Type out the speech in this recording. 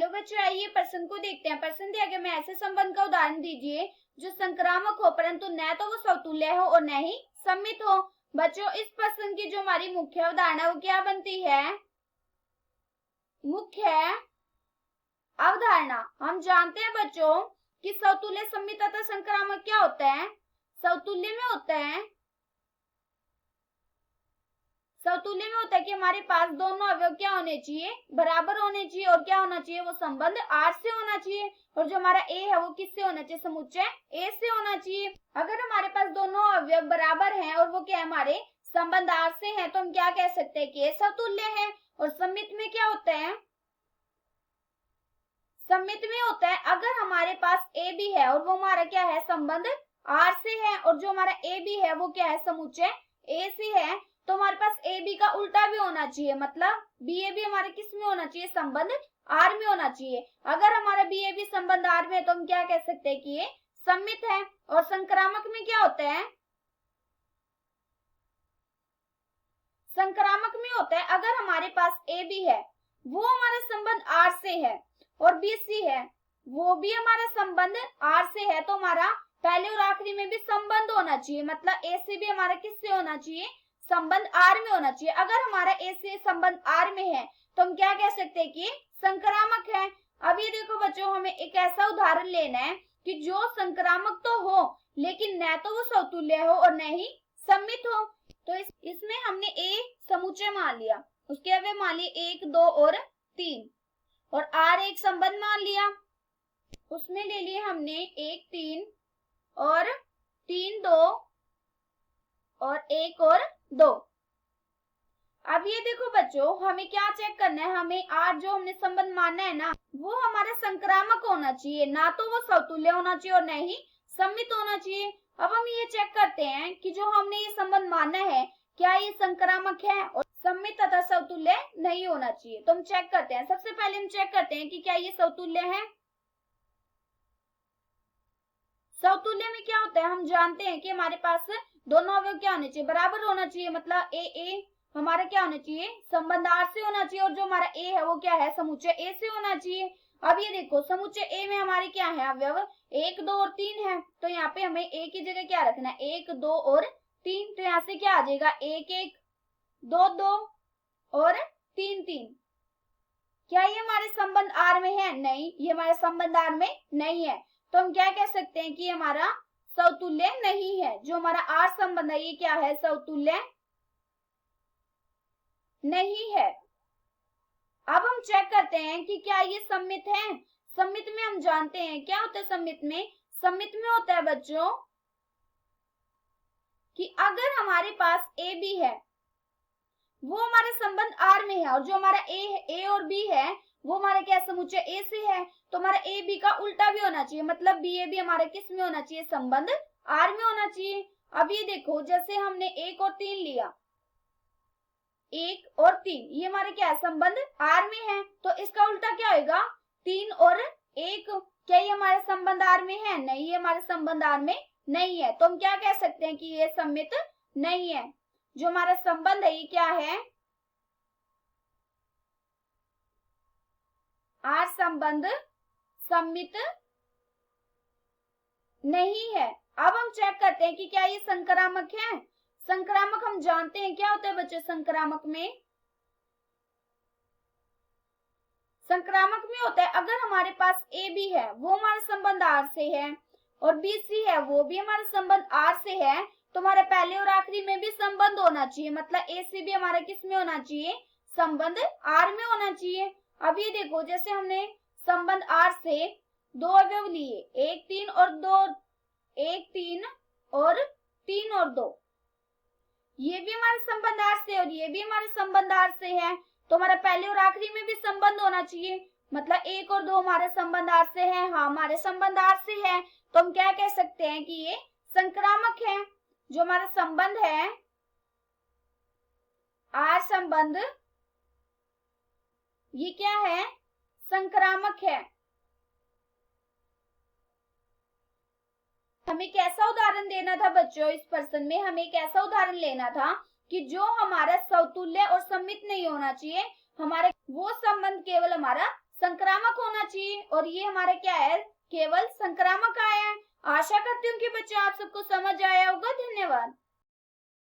Hello बच्चों, आइए प्रश्न को देखते हैं। प्रश्न दिया गया, मैं ऐसे संबंध का उदाहरण दीजिए जो संक्रामक हो परंतु न तो वो समतुल्य हो और न ही सममित हो। बच्चों, इस प्रश्न की जो हमारी मुख्य अवधारणा वो क्या बनती है? मुख्य अवधारणा। हम जानते हैं बच्चों कि समतुल्य, सममित तथा संक्रामक क्या होता है? समतुल्य में होता है कि हमारे पास दोनों अवयव क्या होने चाहिए? बराबर होने चाहिए। और क्या होना चाहिए? वो संबंध आर से होना चाहिए। और जो हमारा ए है वो किससे होना चाहिए? समुच्चय ए से होना चाहिए। अगर हमारे पास दोनों अवयव बराबर हैं और वो क्या है? हमारे संबंध आर से हैं, तो हम क्या कह सकते हैं कि ये समतुल्य है। और सममित में क्या होता है? सममित में होता है अगर हमारे पास ए भी है और वो हमारा क्या है? संबंध आर से है, और जो हमारा ए भी है वो क्या है? समुच्चय ए से है, तो हमारे पास ए बी का उल्टा भी होना चाहिए। मतलब बी ए बी हमारे किस में होना चाहिए? संबंध आर में होना चाहिए। अगर हमारा बी ए बी संबंध आर में है तो हम क्या कह सकते हैं कि ये सममित है। और संक्रामक में क्या होता है? संक्रामक में होता है अगर हमारे पास ए बी है, वो हमारा संबंध आर से है, और बी सी है, वो भी हमारा संबंध आर से है, तो हमारा पहले और आखिरी में भी संबंध होना चाहिए। मतलब ए से भी हमारा किससे होना चाहिए? संबंध आर में होना चाहिए। अगर हमारा ए से संबंध आर में है तो हम क्या कह सकते हैं कि संक्रामक है। अब ये देखो बच्चों, हमें एक ऐसा उदाहरण लेना है कि जो संक्रामक तो हो लेकिन न तो वो समतुल्य हो और न ही सममित हो। तो इसमें हमने ए समुच्चय मान लिया, उसके अवयव मान लिए 1, 2 और 3, और आर एक संबंध मान लिया, उसमें ले लिए हमने 1, 3 और 3, 2 और 1 और 2। अब ये देखो बच्चों, हमें क्या चेक करना है? हमें आर जो हमने संबंध मानना है ना, वो हमारा संक्रामक होना चाहिए, ना तो वो समतुल्य होना चाहिए और न ही सममित होना चाहिए। अब हम ये चेक करते हैं कि जो हमने ये संबंध माना है क्या ये संक्रामक है और सममित तथा समतुल्य नहीं होना चाहिए। तो हम चेक करते हैं। सबसे पहले हम चेक करते हैं कि क्या ये समतुल्य है। समतुल्य में क्या होता है? हम जानते हैं कि हमारे पास दोनों अवयव क्या होने चाहिए? बराबर होना चाहिए। मतलब ए हमारा क्या होना चाहिए? संबंध आर से होना चाहिए, और जो हमारा ए है वो क्या है? समुच्चय ए से होना चाहिए। अब ये देखो, समुच्चय ए में हमारे क्या है अवयव? 1, 2 और 3 है। तो यहाँ पे हमें ए की जगह क्या रखना है? 1, 2 और 3। तो यहाँ से क्या आ जाएगा? 1, 1, 2, 2 और 3, 3। क्या ये हमारे संबंध आर में है? नहीं, ये हमारे संबंध आर में नहीं है। तो हम क्या कह सकते हैं कि हमारा समतुल्य नहीं है। जो हमारा आर संबंध है ये क्या है? समतुल्य नहीं है। अब हम चेक करते हैं कि क्या ये सममित है। सममित में हम जानते हैं क्या होता है सममित में? सममित में होता है बच्चों कि अगर हमारे पास ए बी है, वो हमारे संबंध आर में है, और जो हमारा ए और बी है वो हमारा क्या? समुच्चय ए से है, तो हमारा ए बी का उल्टा भी होना चाहिए। मतलब बी ए बी हमारा किस में होना चाहिए? संबंध आर में होना चाहिए। अब ये देखो, जैसे हमने 1 और 3 लिया, 1 और 3 ये हमारे क्या है? संबंध आर में है, तो इसका उल्टा क्या होगा? 3 और 1। क्या ये हमारे संबंध आर में है? नहीं, ये हमारे संबंध आर में नहीं है। तो हम क्या कह सकते हैं कि ये सममित नहीं है। जो हमारा संबंध है ये क्या है? आर संबंध सममित नहीं है। अब हम चेक करते हैं कि क्या ये संक्रामक है। संक्रामक हम जानते हैं क्या होता है बच्चों? संक्रामक में होता है अगर हमारे पास ए बी है, वो हमारा संबंध आर से है, और बी सी है, वो भी हमारा संबंध आर से है, तो हमारे पहले और आखिरी में भी संबंध होना चाहिए। मतलब ए सी भी हमारा किस में होना चाहिए? संबंध आर में होना चाहिए। अब ये देखो, जैसे हमने संबंध आर से दो अवयव लिए, 1, 3 और 2, 1, 3 और 3 और 2, ये भी हमारे संबंध आर से और ये भी हमारे संबंध आर से है, तो हमारा पहले और आखिरी में भी संबंध होना चाहिए। मतलब 1 और 2 हमारे संबंध आर से है। हाँ, हमारे संबंध आर से है, तो हम क्या कह सकते हैं कि ये संक्रामक है। जो हमारा संबंध है आर संबंध, ये क्या है? संक्रामक है। हमें कैसा उदाहरण देना था बच्चों? इस प्रश्न में हमें एक ऐसा उदाहरण लेना था कि जो हमारा समतुल्य और सममित नहीं होना चाहिए, हमारे वो संबंध केवल हमारा संक्रामक होना और ये हमारा क्या है, केवल संक्रामक आया है। आशा करती हूँ कि बच्चों आप सबको समझ आया होगा। धन्यवाद।